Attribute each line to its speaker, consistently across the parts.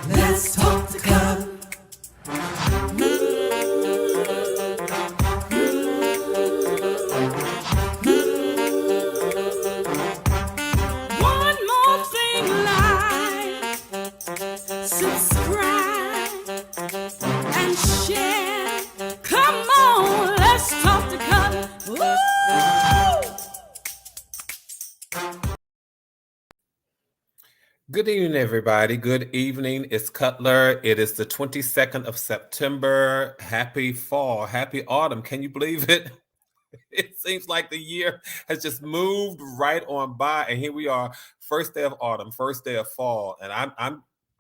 Speaker 1: Let's talk to God. One more thing, like, subscribe and share. Come on, let's talk to God. Woo!
Speaker 2: Good evening, everybody. Good evening. It's Cutler. It is the 22nd of September. Happy fall. Happy autumn. Can you believe it? It seems like the year has just moved right on by, and here we are, first day of autumn, first day of fall, and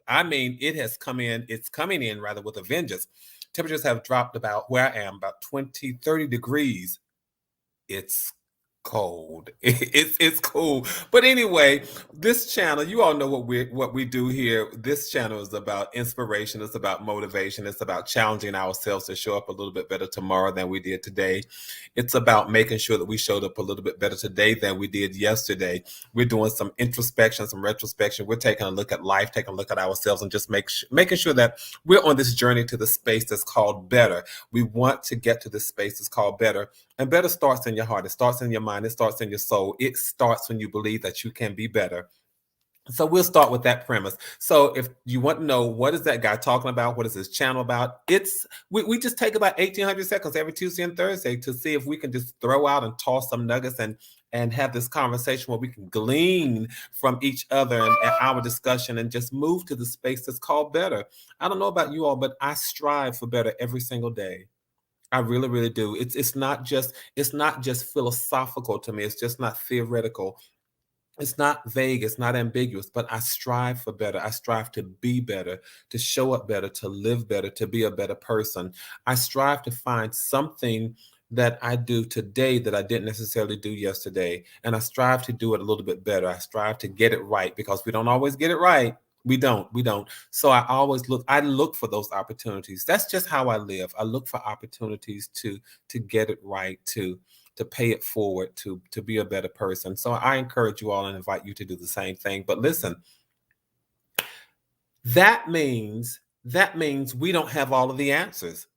Speaker 2: I mean, it has come in. It's coming in rather with a vengeance. Temperatures have dropped about where I am, about 20, 30 degrees. It's cold. It's cool. But anyway, this channel, you all know what we do here. This channel is about inspiration. It's about motivation. It's about challenging ourselves to show up a little bit better tomorrow than we did today. It's about making sure that we showed up a little bit better today than we did yesterday. We're doing some introspection, some retrospection. We're taking a look at life, taking a look at ourselves, and just making sure that we're on this journey to the space that's called better. We want to get to this space that's called better. And better starts in your heart. It starts in your mind. It starts in your soul. It starts when you believe that you can be better. So we'll start with that premise. So if you want to know what is that guy talking about, what is his channel about, we just take about 1,800 seconds every Tuesday and Thursday to see if we can just throw out and toss some nuggets and have this conversation where we can glean from each other and our discussion and just move to the space that's called better. I don't know about you all, but I strive for better every single day. I really, really do. It's not just philosophical to me. It's just not theoretical. It's not vague. It's not ambiguous. But I strive for better. I strive to be better, to show up better, to live better, to be a better person. I strive to find something that I do today that I didn't necessarily do yesterday, and I strive to do it a little bit better. I strive to get it right because we don't always get it right. We don't. So I look for those opportunities. That's just how I live. I look for opportunities to get it right, to pay it forward, to be a better person. So I encourage you all and invite you to do the same thing. But listen, that means we don't have all of the answers.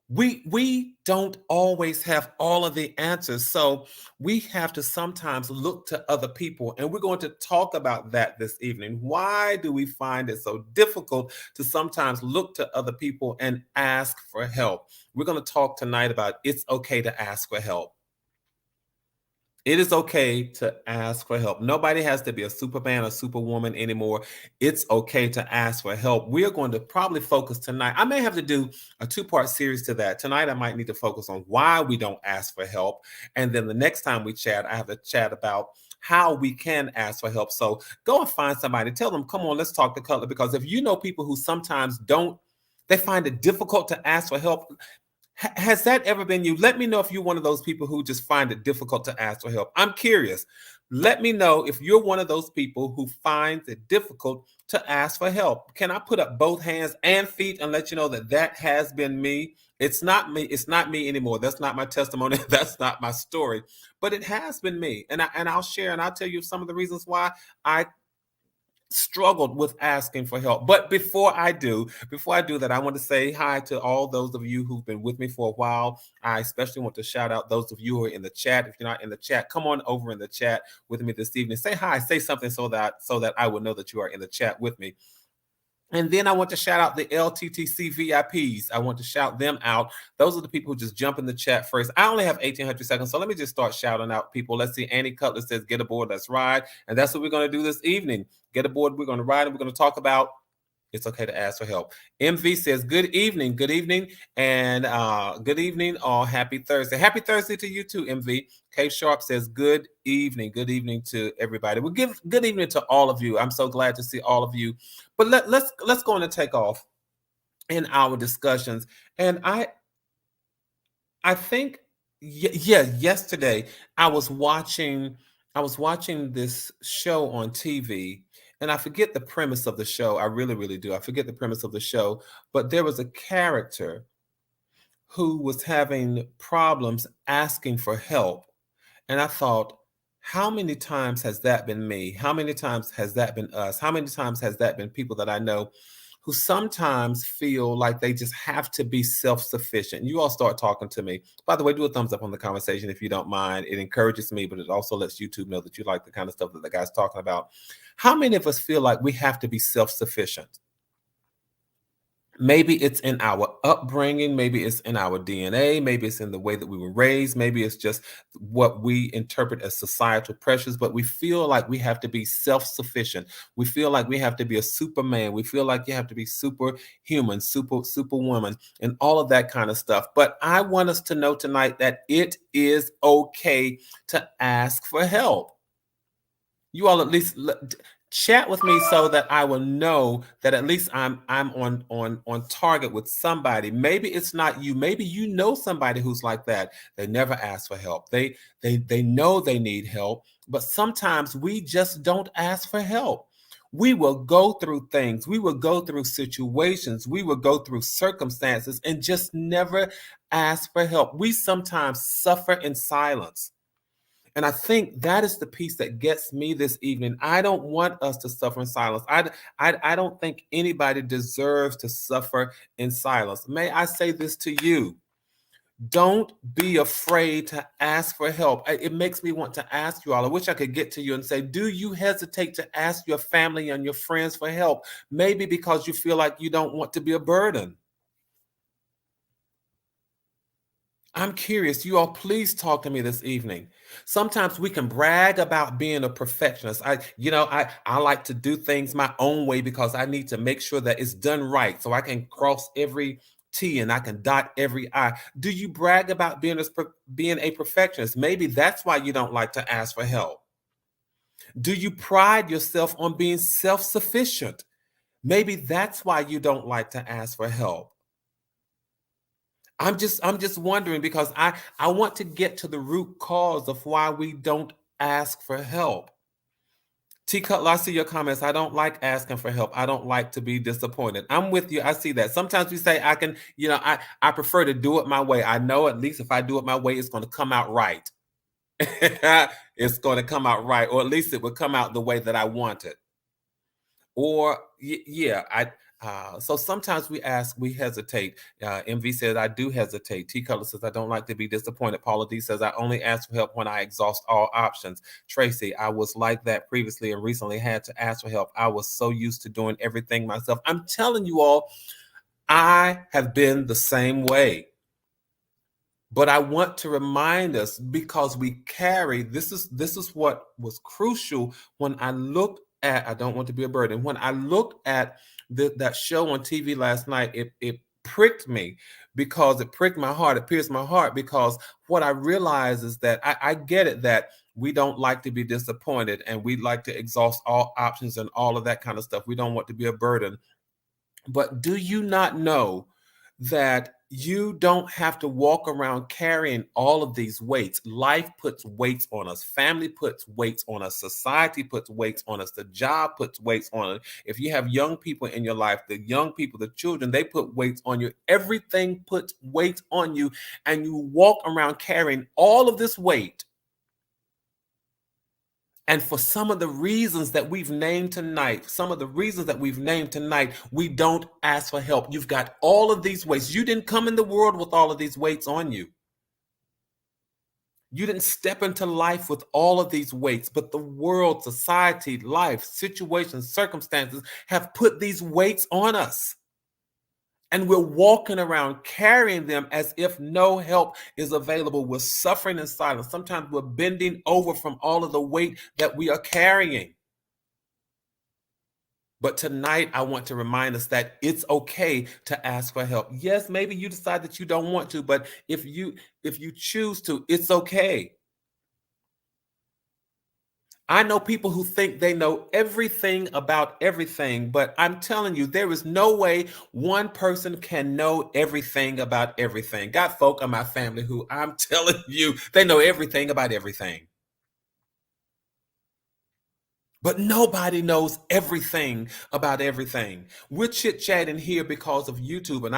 Speaker 2: We don't always have all of the answers. So we have to sometimes look to other people. And we're going to talk about that this evening. Why do we find it so difficult to sometimes look to other people and ask for help? We're going to talk tonight about it's okay to ask for help. It is okay to ask for help. Nobody has to be a Superman or Superwoman anymore. It's okay to ask for help. We are going to probably focus tonight. I may have to do a two-part series to that. Tonight, I might need to focus on why we don't ask for help. And then the next time we chat, I have to chat about how we can ask for help. So go and find somebody. Tell them, come on, let's talk to Cutler. Because if you know people who sometimes they find it difficult to ask for help. Has that ever been you? Let me know if you're one of those people who just find it difficult to ask for help. I'm curious. Let me know if you're one of those people who finds it difficult to ask for help. Can I put up both hands and feet and let you know that has been me? It's not me. It's not me anymore. That's not my testimony. That's not my story. But it has been me. And I'll share and I'll tell you some of the reasons why I struggled with asking for help. But before I do that, I want to say hi to all those of you who've been with me for a while. I especially want to shout out those of you who are in the chat. If you're not in the chat, come on over in the chat with me this evening. Say hi, say something so that I will know that you are in the chat with me. And then I want to shout out the LTTC VIPs. I want to shout them out. Those are the people who just jump in the chat first. I only have 1,800 seconds, so let me just start shouting out people. Let's see. Annie Cutler says, get aboard, let's ride. And that's what we're going to do this evening. Get aboard, we're going to ride, and we're going to talk about it's okay to ask for help. MV says, good evening, and good evening, all. Happy Thursday. Happy Thursday to you too, MV. K Sharp says, good evening to everybody. We'll give good evening to all of you. I'm so glad to see all of you. But let's go on and take off in our discussions. And I think, yesterday I was watching this show on TV. And I forget the premise of the show. I really, really do. I forget the premise of the show. But there was a character who was having problems asking for help. And I thought, how many times has that been me? How many times has that been us? How many times has that been people that I know who sometimes feel like they just have to be self-sufficient? You all start talking to me. By the way, do a thumbs up on the conversation if you don't mind. It encourages me, but it also lets YouTube know that you like the kind of stuff that the guy's talking about. How many of us feel like we have to be self-sufficient? Maybe it's in our upbringing, maybe it's in our DNA, maybe it's in the way that we were raised, maybe it's just what we interpret as societal pressures, but we feel like we have to be self-sufficient. We feel like we have to be a superman. We feel like you have to be superhuman, superwoman, and all of that kind of stuff. But I want us to know tonight that it is okay to ask for help. You all at least chat with me so that I will know that at least I'm on target with somebody. Maybe it's not you. Maybe you know somebody who's like that. They never ask for help. They know they need help, but sometimes we just don't ask for help. We will go through things. We will go through situations. We will go through circumstances and just never ask for help. We sometimes suffer in silence. And I think that is the piece that gets me this evening. I don't want us to suffer in silence. I don't think anybody deserves to suffer in silence. May I say this to you? Don't be afraid to ask for help. It makes me want to ask you all. I wish I could get to you and say, do you hesitate to ask your family and your friends for help? Maybe because you feel like you don't want to be a burden. I'm curious. You all, please talk to me this evening. Sometimes we can brag about being a perfectionist. I like to do things my own way because I need to make sure that it's done right, so I can cross every T and I can dot every I. Do you brag about being a perfectionist? Maybe that's why you don't like to ask for help. Do you pride yourself on being self-sufficient? Maybe that's why you don't like to ask for help. I'm just wondering because I want to get to the root cause of why we don't ask for help. T Cutler, I see your comments. I don't like asking for help. I don't like to be disappointed. I'm with you. I see that. Sometimes we say I can, I prefer to do it my way. I know at least if I do it my way, it's going to come out right. It's going to come out right, or at least it will come out the way that I want it. Or so sometimes we hesitate. MV says, I do hesitate. T Color says, I don't like to be disappointed. Paula D says, I only ask for help when I exhaust all options. Tracy, I was like that previously and recently had to ask for help. I was so used to doing everything myself. I'm telling you all, I have been the same way. But I want to remind us, because we carry, this is what was crucial when I looked at, I don't want to be a burden. When I looked at that show on TV last night, it pricked me, because it pricked my heart, it pierced my heart, because what I realized is that I get it that we don't like to be disappointed and we like to exhaust all options and all of that kind of stuff. We don't want to be a burden. But do you not know that you don't have to walk around carrying all of these weights? Life puts weights on us. Family puts weights on us. Society puts weights on us. The job puts weights on us. If you have young people in your life, the young people, the children, they put weights on you. Everything puts weight on you, and you walk around carrying all of this weight. And for some of the reasons that we've named tonight, we don't ask for help. You've got all of these weights. You didn't come in the world with all of these weights on you. You didn't step into life with all of these weights, but the world, society, life, situations, circumstances have put these weights on us. And we're walking around carrying them as if no help is available. We're suffering in silence. Sometimes we're bending over from all of the weight that we are carrying. But tonight, I want to remind us that it's okay to ask for help. Yes, maybe you decide that you don't want to, but if you choose to, it's okay. I know people who think they know everything about everything, but I'm telling you, there is no way one person can know everything about everything. Got folk in my family who, I'm telling you, they know everything about everything. But nobody knows everything about everything. We're chit-chatting here because of YouTube. And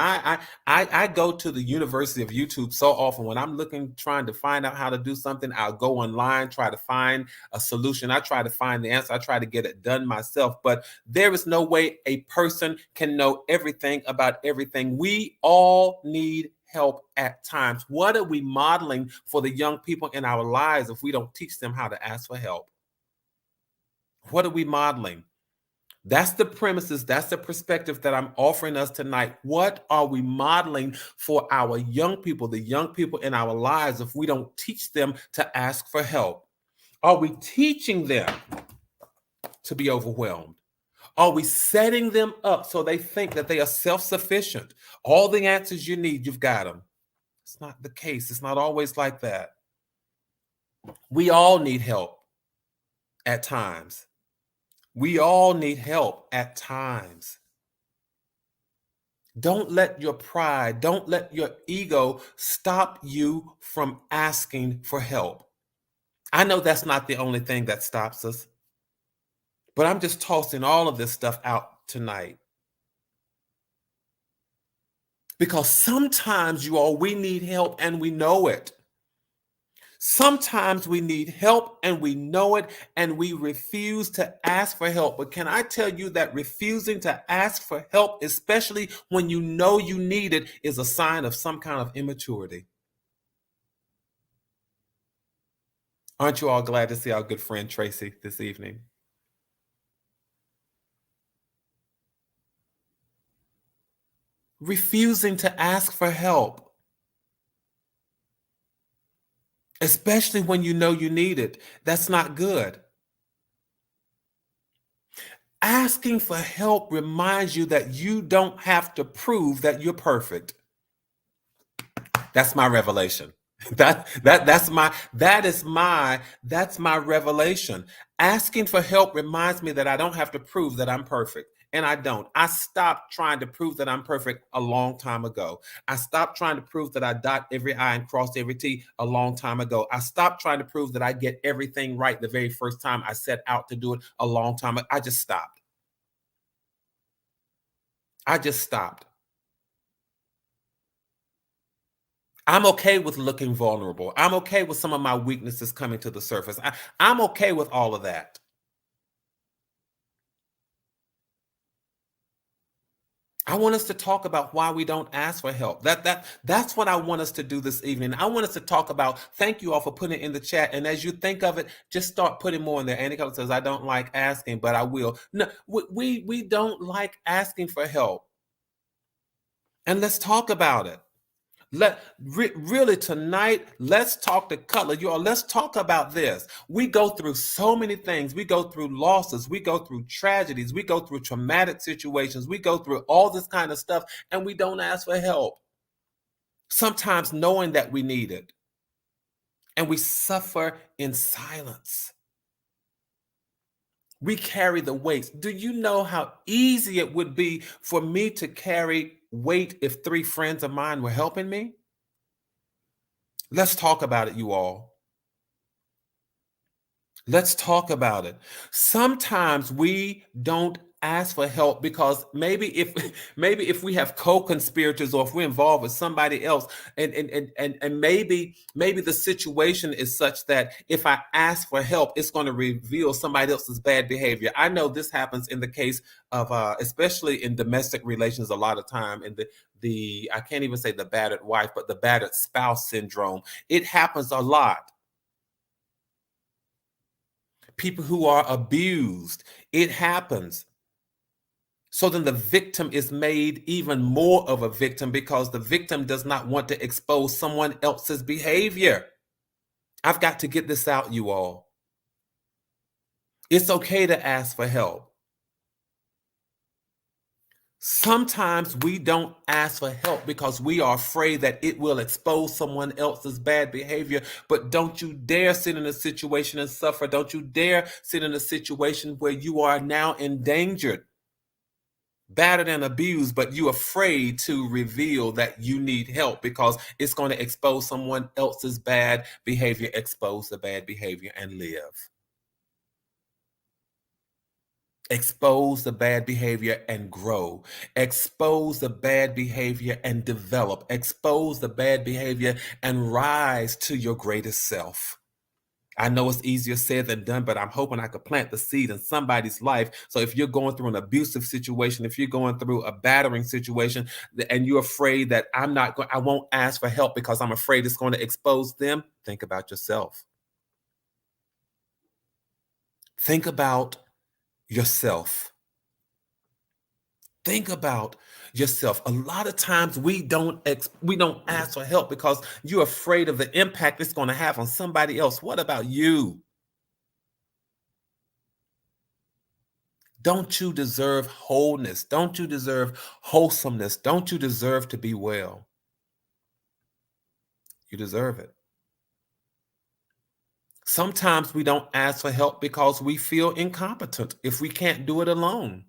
Speaker 2: I go to the University of YouTube so often. When I'm looking, trying to find out how to do something, I'll go online, try to find a solution. I try to find the answer. I try to get it done myself. But there is no way a person can know everything about everything. We all need help at times. What are we modeling for the young people in our lives if we don't teach them how to ask for help? What are we modeling? That's the premises, that's the perspective that I'm offering us tonight. What are we modeling for our young people, the young people in our lives, if we don't teach them to ask for help? Are we teaching them to be overwhelmed? Are we setting them up so they think that they are self-sufficient? All the answers you need, you've got them. It's not the case. It's not always like that. We all need help at times. We all need help at times. Don't let your pride, don't let your ego stop you from asking for help. I know that's not the only thing that stops us, but I'm just tossing all of this stuff out tonight. Because sometimes, you all, we need help and we know it. Sometimes we need help and we know it, and we refuse to ask for help. But can I tell you that refusing to ask for help, especially when you know you need it, is a sign of some kind of immaturity? Aren't you all glad to see our good friend Tracy this evening? Refusing to ask for help, especially when you know you need it, that's not good. Asking for help reminds you that you don't have to prove that you're perfect. That's my revelation. That's my revelation. Asking for help reminds me that I don't have to prove that I'm perfect. And I don't. I stopped trying to prove that I'm perfect a long time ago. I stopped trying to prove that I dot every I and cross every T a long time ago. I stopped trying to prove that I get everything right the very first time I set out to do it a long time ago. I just stopped. I just stopped. I'm okay with looking vulnerable. I'm okay with some of my weaknesses coming to the surface. I'm okay with all of that. I want us to talk about why we don't ask for help. That's what I want us to do this evening. I want us to talk about, thank you all for putting it in the chat. And as you think of it, just start putting more in there. Annie Keller says, I don't like asking, but I will. No, we don't like asking for help. And let's talk about it. Really tonight, let's talk to Cutler. You all, let's talk about this. We go through so many things. We go through losses. We go through tragedies. We go through traumatic situations. We go through all this kind of stuff, and we don't ask for help. Sometimes knowing that we need it. And we suffer in silence. We carry the weights. Do you know how easy it would be for me to carry weight if 3 friends of mine were helping me? Let's talk about it, you all. Let's talk about it. Sometimes we don't ask for help because maybe if we have co-conspirators, or if we're involved with somebody else, and maybe the situation is such that if I ask for help, it's going to reveal somebody else's bad behavior. I know this happens in the case of especially in domestic relations a lot of time, in the I can't even say the battered wife, but the battered spouse syndrome. It happens a lot. People who are abused, it happens. So then the victim is made even more of a victim because the victim does not want to expose someone else's behavior. I've got to get this out, you all. It's okay to ask for help. Sometimes we don't ask for help because we are afraid that it will expose someone else's bad behavior. But don't you dare sit in a situation and suffer. Don't you dare sit in a situation where you are now endangered, battered and abused, but you're afraid to reveal that you need help because it's going to expose someone else's bad behavior. Expose the bad behavior and live. Expose the bad behavior and grow. Expose the bad behavior and develop. Expose the bad behavior and rise to your greatest self. I know it's easier said than done, but I'm hoping I could plant the seed in somebody's life. So if you're going through an abusive situation, if you're going through a battering situation, and you're afraid that I won't ask for help because I'm afraid it's going to expose them, think about yourself. Think about yourself. Think about yourself. A lot of times we don't ask for help because you're afraid of the impact it's going to have on somebody else. What about you? Don't you deserve wholeness? Don't you deserve wholesomeness? Don't you deserve to be well? You deserve it. Sometimes we don't ask for help because we feel incompetent if we can't do it alone.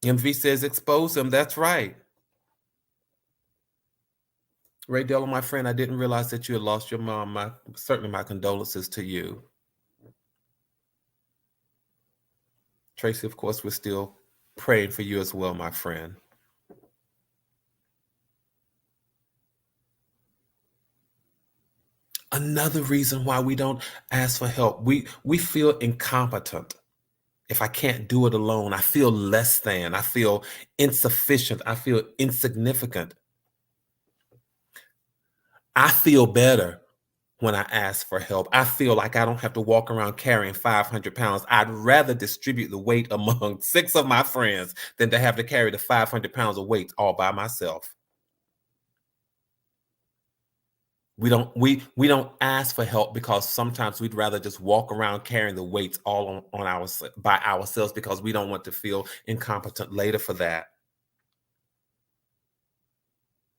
Speaker 2: MV says expose them. That's right. Ray Della, my friend, I didn't realize that you had lost your mom. Certainly my condolences to you. Tracy, of course, we're still praying for you as well, my friend. Another reason why we don't ask for help, we feel incompetent. If I can't do it alone, I feel less than, I feel insufficient, I feel insignificant. I feel better when I ask for help. I feel like I don't have to walk around carrying 500 pounds. I'd rather distribute the weight among 6 of my friends than to have to carry the 500 pounds of weight all by myself. We don't ask for help because sometimes we'd rather just walk around carrying the weights all by ourselves because we don't want to feel incompetent later for that.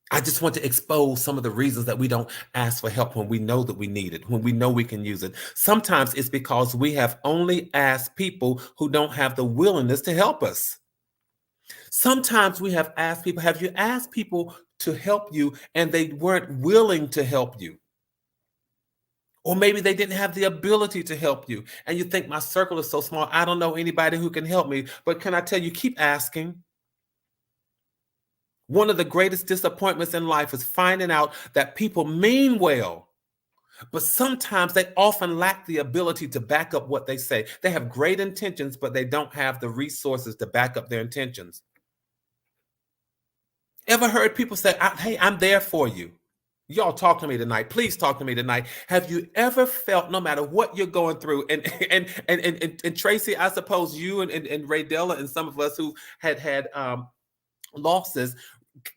Speaker 2: I just want to expose some of the reasons that we don't ask for help when we know that we need it, when we know we can use it. Sometimes it's because we have only asked people who don't have the willingness to help us. Sometimes we have asked people, have you asked people to help you and they weren't willing to help you? Or maybe they didn't have the ability to help you. And you think my circle is so small, I don't know anybody who can help me. But can I tell you, keep asking. One of the greatest disappointments in life is finding out that people mean well, but sometimes they often lack the ability to back up what they say. They have great intentions, but they don't have the resources to back up their intentions. Ever heard people say, hey, I'm there for you? Y'all talk to me tonight. Please talk to me tonight. Have you ever felt, no matter what you're going through, and Tracy, I suppose you and Ray Della and some of us who had losses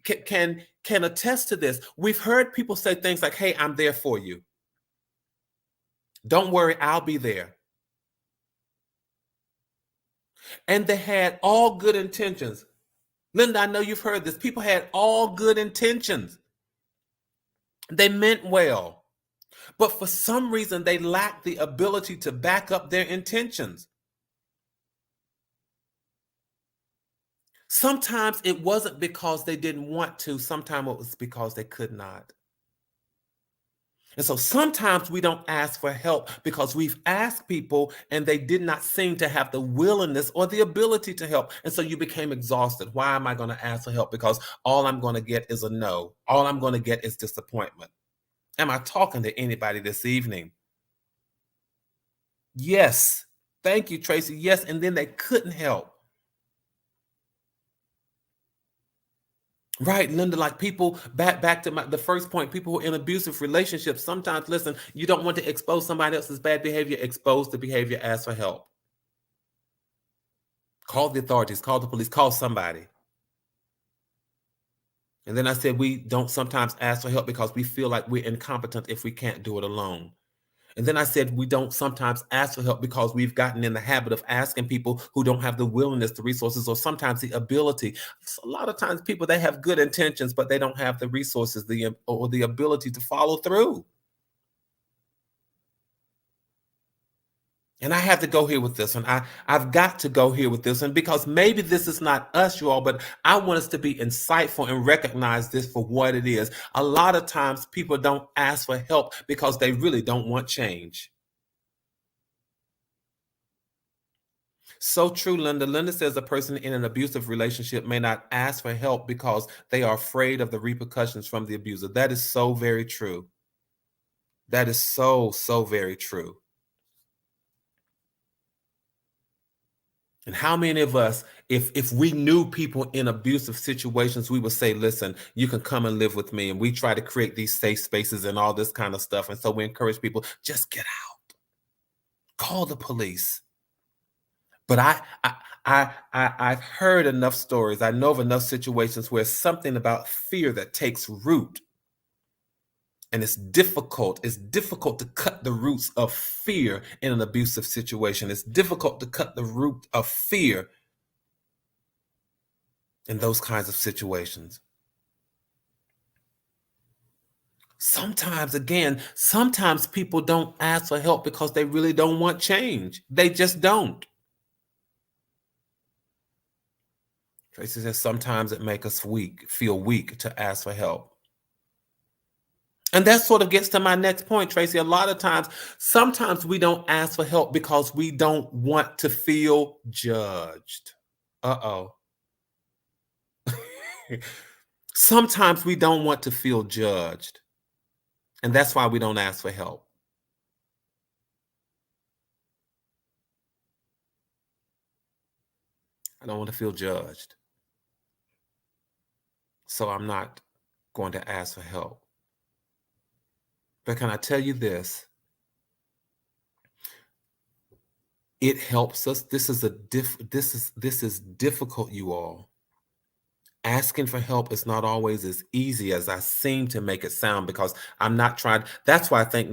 Speaker 2: can attest to this. We've heard people say things like, hey, I'm there for you. Don't worry, I'll be there. And they had all good intentions. Linda, I know you've heard this. People had all good intentions. They meant well. But for some reason, they lacked the ability to back up their intentions. Sometimes it wasn't because they didn't want to. Sometimes it was because they could not. And so sometimes we don't ask for help because we've asked people and they did not seem to have the willingness or the ability to help. And so you became exhausted. Why am I going to ask for help? Because all I'm going to get is a no. All I'm going to get is disappointment. Am I talking to anybody this evening? Yes. Thank you, Tracy. Yes. And then they couldn't help. Right, Linda, like people, back to the first point, people who are in abusive relationships, sometimes, listen, you don't want to expose somebody else's bad behavior, expose the behavior, ask for help. Call the authorities, call the police, call somebody. And then I said we don't sometimes ask for help because we feel like we're incompetent if we can't do it alone. And then I said we don't sometimes ask for help because we've gotten in the habit of asking people who don't have the willingness, the resources, or sometimes the ability. A lot of times people, they have good intentions, but they don't have the resources or the ability to follow through. And I have to go here with this one. I've got to go here with this one because maybe this is not us, you all, but I want us to be insightful and recognize this for what it is. A lot of times people don't ask for help because they really don't want change. So true, Linda. Linda says a person in an abusive relationship may not ask for help because they are afraid of the repercussions from the abuser. That is so very true. That is so, so very true. And how many of us, if we knew people in abusive situations, we would say, listen, you can come and live with me. And we try to create these safe spaces and all this kind of stuff. And so we encourage people, just get out, call the police. But I've heard enough stories. I know of enough situations where something about fear that takes root. And it's difficult. It's difficult to cut the roots of fear in an abusive situation. It's difficult to cut the root of fear in those kinds of situations. Sometimes, again, sometimes people don't ask for help because they really don't want change. They just don't. Tracy says sometimes it makes us weak, feel weak to ask for help. And that sort of gets to my next point, Tracy. A lot of times, sometimes we don't ask for help because we don't want to feel judged. Uh-oh. Sometimes we don't want to feel judged. And that's why we don't ask for help. I don't want to feel judged. So I'm not going to ask for help. But can I tell you this? It helps us. This is difficult, you all. Asking for help is not always as easy as I seem to make it sound, because I'm not trying. That's why I think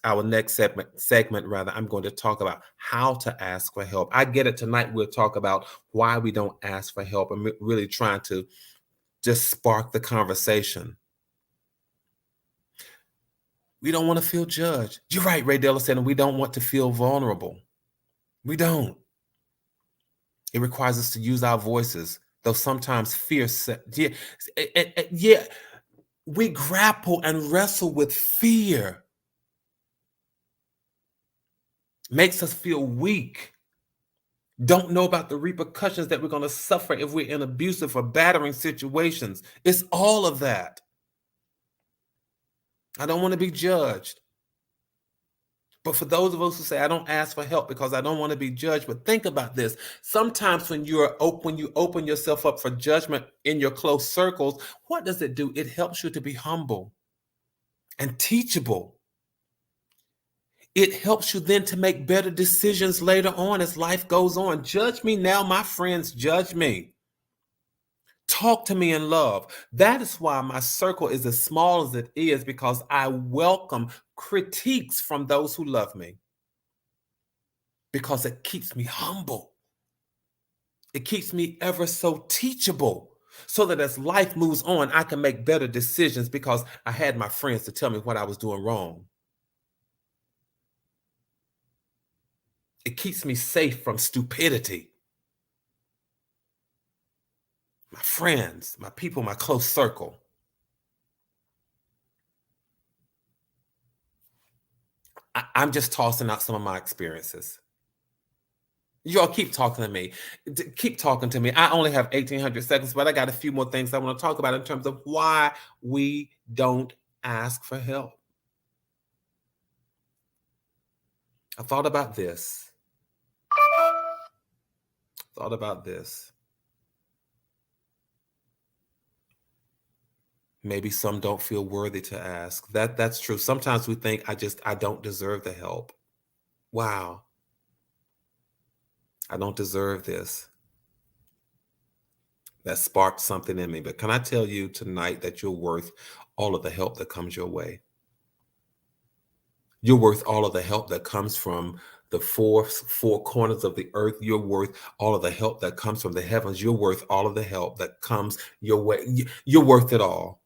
Speaker 2: our next segment rather, I'm going to talk about how to ask for help. I get it. Tonight we'll talk about why we don't ask for help. I'm really trying to just spark the conversation. We don't want to feel judged. You're right, Ray Della said, and we don't want to feel vulnerable. We don't. It requires us to use our voices, though sometimes fear. Yeah, we grapple and wrestle with fear. Makes us feel weak. Don't know about the repercussions that we're going to suffer if we're in abusive or battering situations. It's all of that. I don't want to be judged. But for those of us who say, I don't ask for help because I don't want to be judged, but think about this. Sometimes when you open yourself up for judgment in your close circles, what does it do? It helps you to be humble and teachable. It helps you then to make better decisions later on as life goes on. Judge me now, my friends, judge me. Talk to me in love. That is why my circle is as small as it is, because I welcome critiques from those who love me, because it keeps me humble. It keeps me ever so teachable, so that as life moves on, I can make better decisions because I had my friends to tell me what I was doing wrong. It keeps me safe from stupidity. My friends, my people, my close circle. I'm just tossing out some of my experiences. Y'all keep talking to me. Keep talking to me. I only have 1,800 seconds, but I got a few more things I want to talk about in terms of why we don't ask for help. I thought about this. Maybe some don't feel worthy to ask. That's true. Sometimes we think I don't deserve the help. Wow. I don't deserve this. That sparked something in me. But can I tell you tonight that you're worth all of the help that comes your way? You're worth all of the help that comes from the four corners of the earth. You're worth all of the help that comes from the heavens. You're worth all of the help that comes your way. You're worth it all.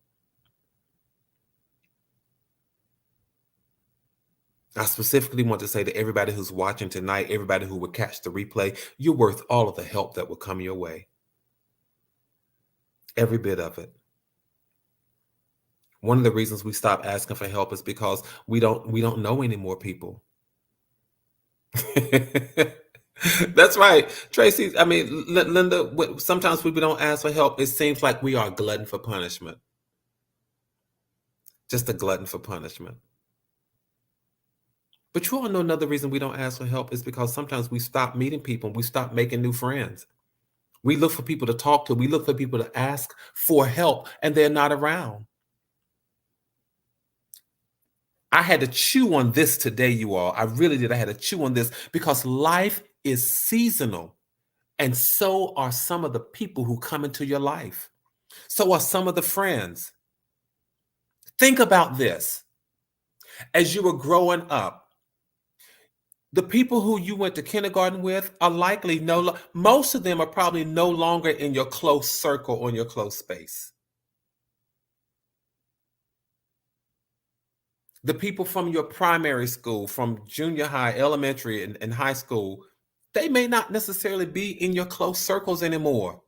Speaker 2: I specifically want to say to everybody who's watching tonight, everybody who will catch the replay, you're worth all of the help that will come your way. Every bit of it. One of the reasons we stop asking for help is because we don't know any more people. That's right, Tracy. I mean, Linda. Sometimes people don't ask for help. It seems like we are a glutton for punishment, just a glutton for punishment. But you all know another reason we don't ask for help is because sometimes we stop meeting people and we stop making new friends. We look for people to talk to. We look for people to ask for help, and they're not around. I had to chew on this today, you all. I really did. I had to chew on this because life is seasonal, and so are some of the people who come into your life. So are some of the friends. Think about this. As you were growing up, the people who you went to kindergarten with are likely most of them are probably no longer in your close circle or in your close space. The people from your primary school, from junior high, elementary, and high school, they may not necessarily be in your close circles anymore.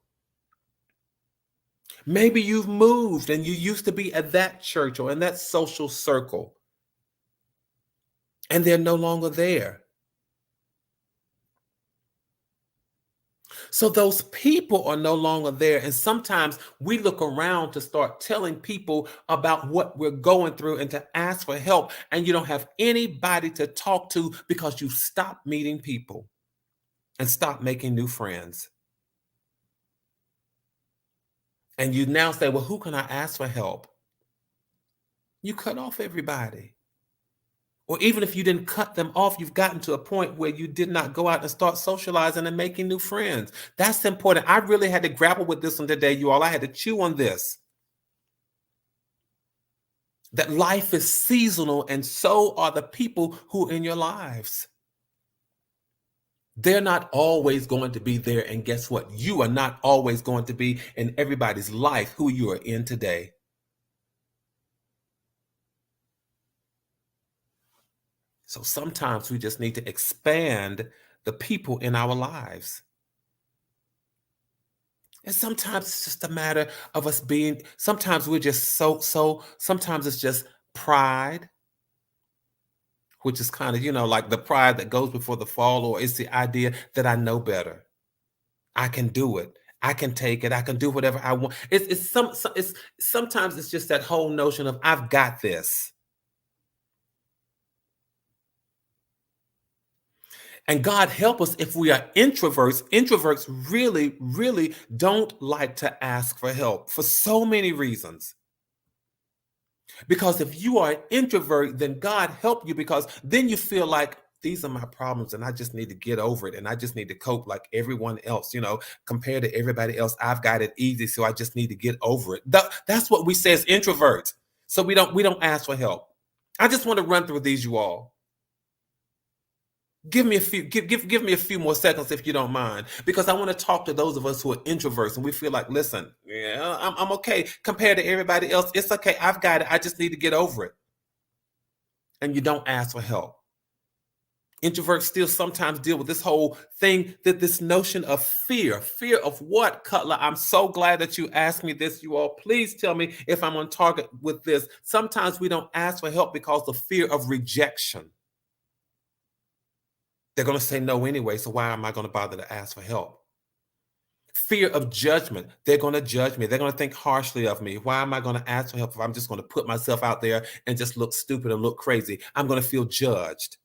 Speaker 2: Maybe you've moved and you used to be at that church or in that social circle, and they're no longer there. So those people are no longer there. And sometimes we look around to start telling people about what we're going through and to ask for help. And you don't have anybody to talk to because you stopped meeting people and stopped making new friends. And you now say, well, who can I ask for help? You cut off everybody. Or even if you didn't cut them off, you've gotten to a point where you did not go out and start socializing and making new friends. That's important. I really had to grapple with this one today, you all. I had to chew on this. That life is seasonal, and so are the people who are in your lives. They're not always going to be there. And guess what? You are not always going to be in everybody's life who you are in today. So sometimes we just need to expand the people in our lives. And sometimes it's just a matter of us being, sometimes we're just sometimes it's just pride, which is kind of, like the pride that goes before the fall, or it's the idea that I know better. I can do it. I can take it. I can do whatever I want. It's sometimes it's just that whole notion of I've got this. And God help us if we are introverts. Introverts really, really don't like to ask for help for so many reasons. Because if you are an introvert, then God help you, because then you feel like these are my problems and I just need to get over it. And I just need to cope like everyone else, compared to everybody else. I've got it easy, so I just need to get over it. That's what we say as introverts. So we don't ask for help. I just want to run through these, you all. Give me a few, give me a few more seconds if you don't mind, because I want to talk to those of us who are introverts and we feel like, listen, yeah, I'm okay compared to everybody else. It's okay. I've got it. I just need to get over it. And you don't ask for help. Introverts still sometimes deal with this whole thing, that this notion of fear. Fear of what, Cutler? I'm so glad that you asked me this, you all. Please tell me if I'm on target with this. Sometimes we don't ask for help because of fear of rejection. They're going to say no anyway, so why am I going to bother to ask for help? Fear of judgment. They're going to judge me. They're going to think harshly of me. Why am I going to ask for help if I'm just going to put myself out there and just look stupid and look crazy? I'm going to feel judged.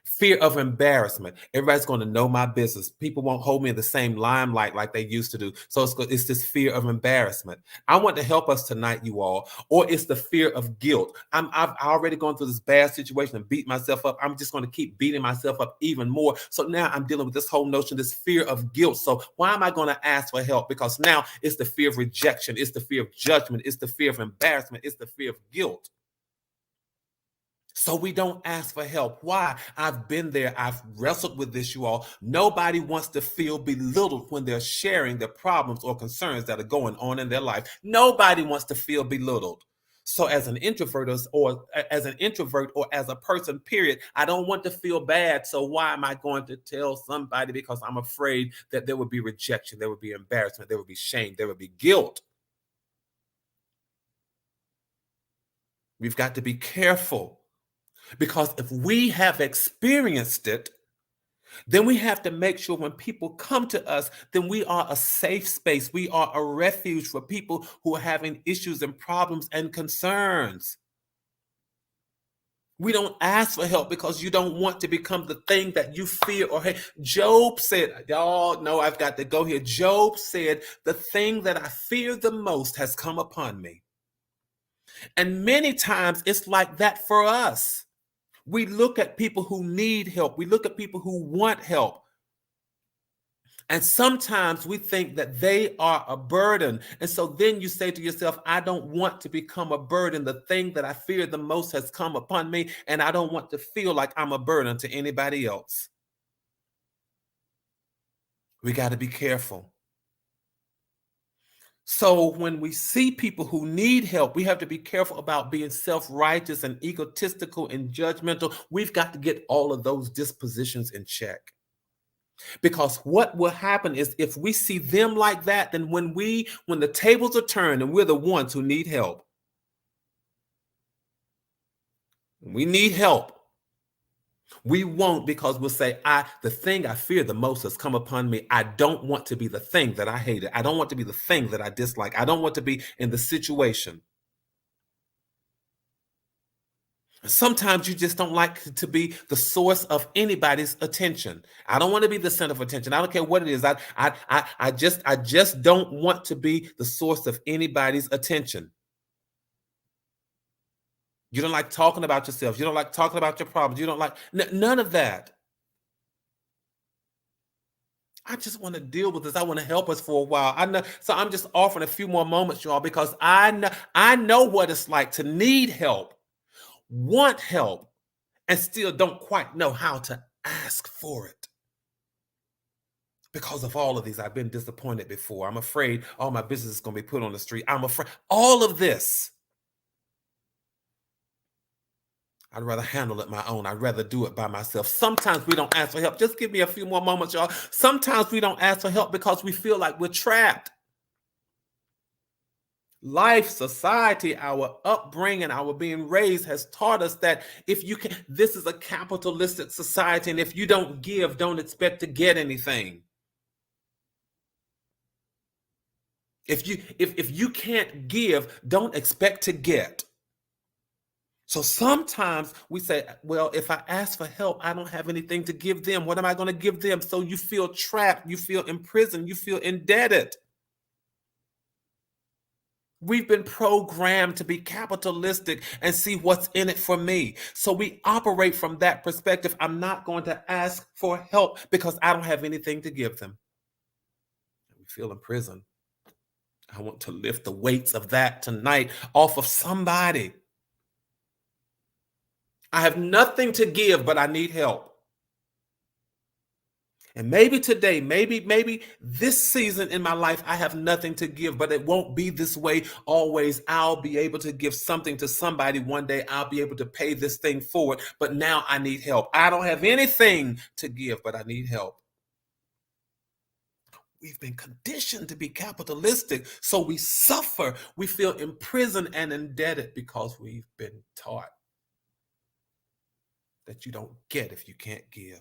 Speaker 2: Fear of embarrassment. Everybody's going to know my business. People won't hold me in the same limelight like they used to do. So it's this fear of embarrassment. I want to help us tonight, you all. Or it's the fear of guilt. I've already gone through this bad situation and beat myself up. I'm just going to keep beating myself up even more. So now I'm dealing with this whole notion, this fear of guilt. So why am I going to ask for help? Because now it's the fear of rejection. It's the fear of judgment. It's the fear of embarrassment. It's the fear of guilt. So we don't ask for help. Why? I've been there. I've wrestled with this, you all. Nobody wants to feel belittled when they're sharing the problems or concerns that are going on in their life. Nobody wants to feel belittled. So as an introvert or as a person, period, I don't want to feel bad. So why am I going to tell somebody? Because I'm afraid that there would be rejection, there would be embarrassment, there would be shame, there would be guilt. We've got to be careful. Because if we have experienced it, Then we have to make sure when people come to us, then we are a safe space. We are a refuge for people who are having issues and problems and concerns. We don't ask for help because you don't want to become the thing that you fear or hate. Job said, y'all know I've got to go here. Job said, the thing that I fear the most has come upon me. And many times it's like that for us. We look at people who need help. We look at people who want help. And sometimes we think that they are a burden. And so then you say to yourself, I don't want to become a burden. The thing that I fear the most has come upon me, and I don't want to feel like I'm a burden to anybody else. We got to be careful. So when we see people who need help, we have to be careful about being self-righteous and egotistical and judgmental. We've got to get all of those dispositions in check. Because what will happen is if we see them like that, then when the tables are turned and we're the ones who need help, we need help. We won't, because we'll say, the thing I fear the most has come upon me. I don't want to be the thing that I hated. I don't want to be the thing that I dislike. I don't want to be in the situation. Sometimes you just don't like to be the source of anybody's attention. I don't want to be the center of attention. I don't care what it is. I just don't want to be the source of anybody's attention. You don't like talking about yourself. You don't like talking about your problems. You don't like none of that. I just want to deal with this. I want to help us for a while. I know, so I'm just offering a few more moments, y'all, because I know what it's like to need help, want help, and still don't quite know how to ask for it. Because of all of these, I've been disappointed before. I'm afraid all my business is going to be put on the street. I'm afraid all of this. I'd rather handle it my own. I'd rather do it by myself. Sometimes we don't ask for help. Just give me a few more moments, y'all. Sometimes we don't ask for help because we feel like we're trapped. Life, society, our upbringing, our being raised has taught us that this is a capitalistic society, and if you don't give, don't expect to get anything. If you can't give, don't expect to get. So sometimes we say, well, if I ask for help, I don't have anything to give them. What am I going to give them? So you feel trapped, you feel imprisoned, you feel indebted. We've been programmed to be capitalistic and see what's in it for me. So we operate from that perspective. I'm not going to ask for help because I don't have anything to give them. We feel imprisoned. I want to lift the weights of that tonight off of somebody. I have nothing to give, but I need help. And maybe today, maybe this season in my life, I have nothing to give, but it won't be this way always. I'll be able to give something to somebody one day. I'll be able to pay this thing forward, but now I need help. I don't have anything to give, but I need help. We've been conditioned to be capitalistic, so we suffer. We feel imprisoned and indebted because we've been taught that you don't get if you can't give.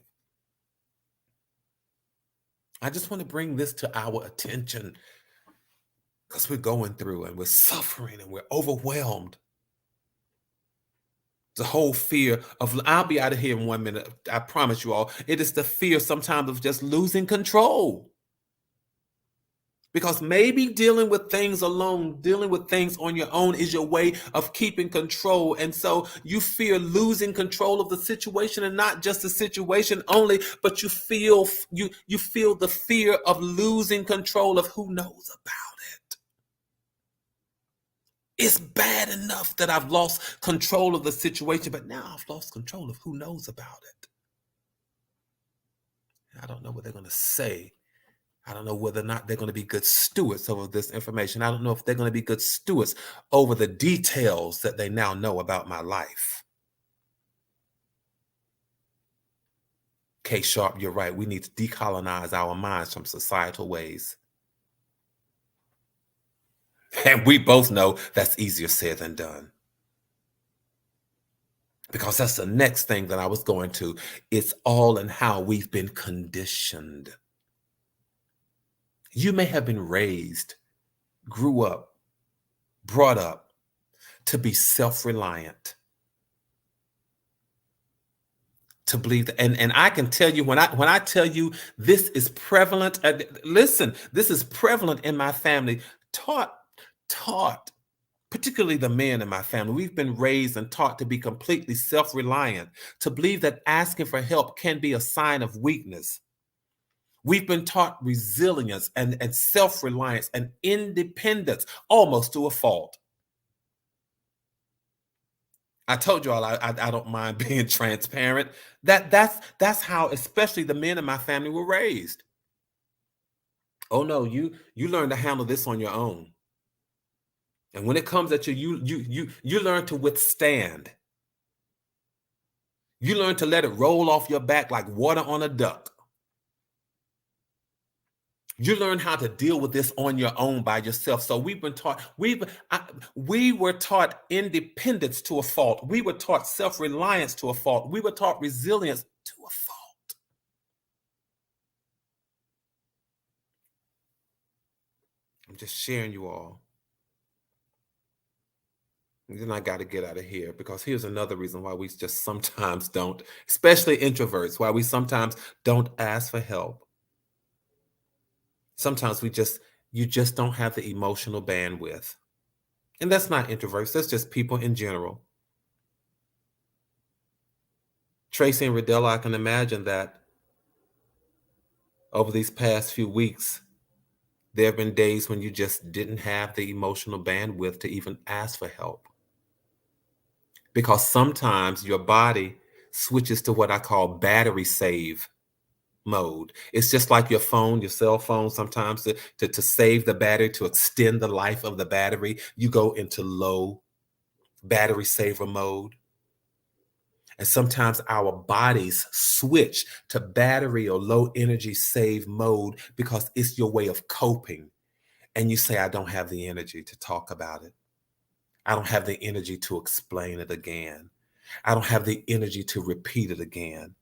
Speaker 2: I just want to bring this to our attention because we're going through and we're suffering and we're overwhelmed. The whole fear of, I'll be out of here in 1 minute. I promise you all. It is the fear sometimes of just losing control. Because maybe dealing with things alone, dealing with things on your own is your way of keeping control. And so you fear losing control of the situation, and not just the situation only, but you feel the fear of losing control of who knows about it. It's bad enough that I've lost control of the situation, but now I've lost control of who knows about it. I don't know what they're going to say. I don't know whether or not they're going to be good stewards over this information. I don't know if they're going to be good stewards over the details that they now know about my life. K Sharp, you're right. We need to decolonize our minds from societal ways. And we both know that's easier said than done. because that's the next thing that I was going to. It's all in how we've been conditioned. You may have been raised, grew up, brought up to be self-reliant, to believe that, and I can tell you, when I tell you this is prevalent, listen, this is prevalent in my family, taught, particularly the men in my family. We've been raised and taught to be completely self-reliant, to believe that asking for help can be a sign of weakness. We've been taught resilience and self-reliance and independence almost to a fault. I told you all I don't mind being transparent. That's how especially the men in my family were raised. Oh no, you learn to handle this on your own. And when it comes at you learn to withstand. You learn to let it roll off your back like water on a duck. You learn how to deal with this on your own by yourself. So we've been taught, we were taught independence to a fault. We were taught self-reliance to a fault. We were taught resilience to a fault. I'm just sharing you all. And then I got to get out of here, because here's another reason why we just sometimes don't, especially introverts, why we sometimes don't ask for help. Sometimes you just don't have the emotional bandwidth. And that's not introverts, that's just people in general. Tracy and Rodella, I can imagine that over these past few weeks, there have been days when you just didn't have the emotional bandwidth to even ask for help. Because sometimes your body switches to what I call battery save mode. It's just like your phone, your cell phone. Sometimes to save the battery, to extend the life of the battery, you go into low battery saver mode. And sometimes our bodies switch to battery or low energy save mode because it's your way of coping. And you say, I don't have the energy to talk about it. I don't have the energy to explain it again. I don't have the energy to repeat it again.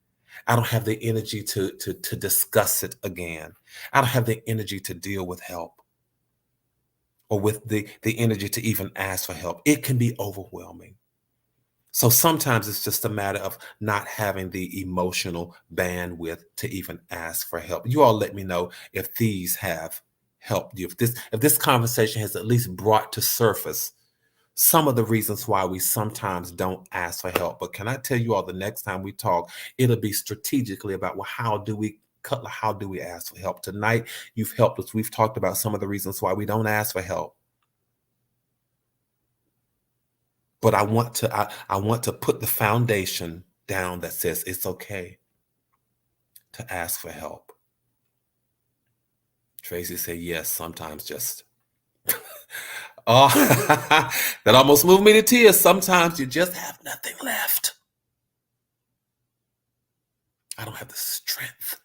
Speaker 2: I don't have the energy to discuss it again. I don't have the energy to deal with help, or with the energy to even ask for help. It can be overwhelming. So sometimes it's just a matter of not having the emotional bandwidth to even ask for help. You all let me know if these have helped you, if this conversation has at least brought to surface some of the reasons why we sometimes don't ask for help. But can I tell you all, the next time we talk, it'll be strategically about, well, how do we ask for help? Tonight, you've helped us. We've talked about some of the reasons why we don't ask for help. But I want to put the foundation down that says it's okay to ask for help. Tracy said, yes, sometimes just oh, that almost moved me to tears. Sometimes you just have nothing left. I don't have the strength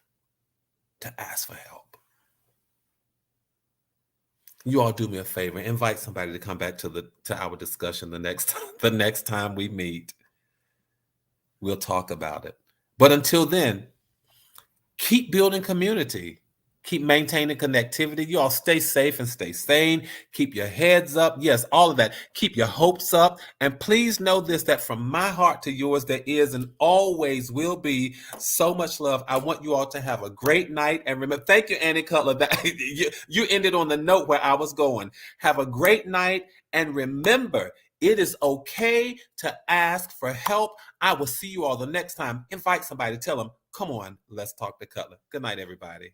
Speaker 2: to ask for help. You all do me a favor, invite somebody to come back to our discussion the next time we meet. We'll talk about it. But until then, keep building community. Keep maintaining connectivity. You all stay safe and stay sane. Keep your heads up. Yes, all of that. Keep your hopes up. And please know this, that from my heart to yours, there is and always will be so much love. I want you all to have a great night. And remember, thank you, Annie Cutler. You ended on the note where I was going. Have a great night. And remember, it is okay to ask for help. I will see you all the next time. Invite somebody. Tell them, come on, let's talk to Cutler. Good night, everybody.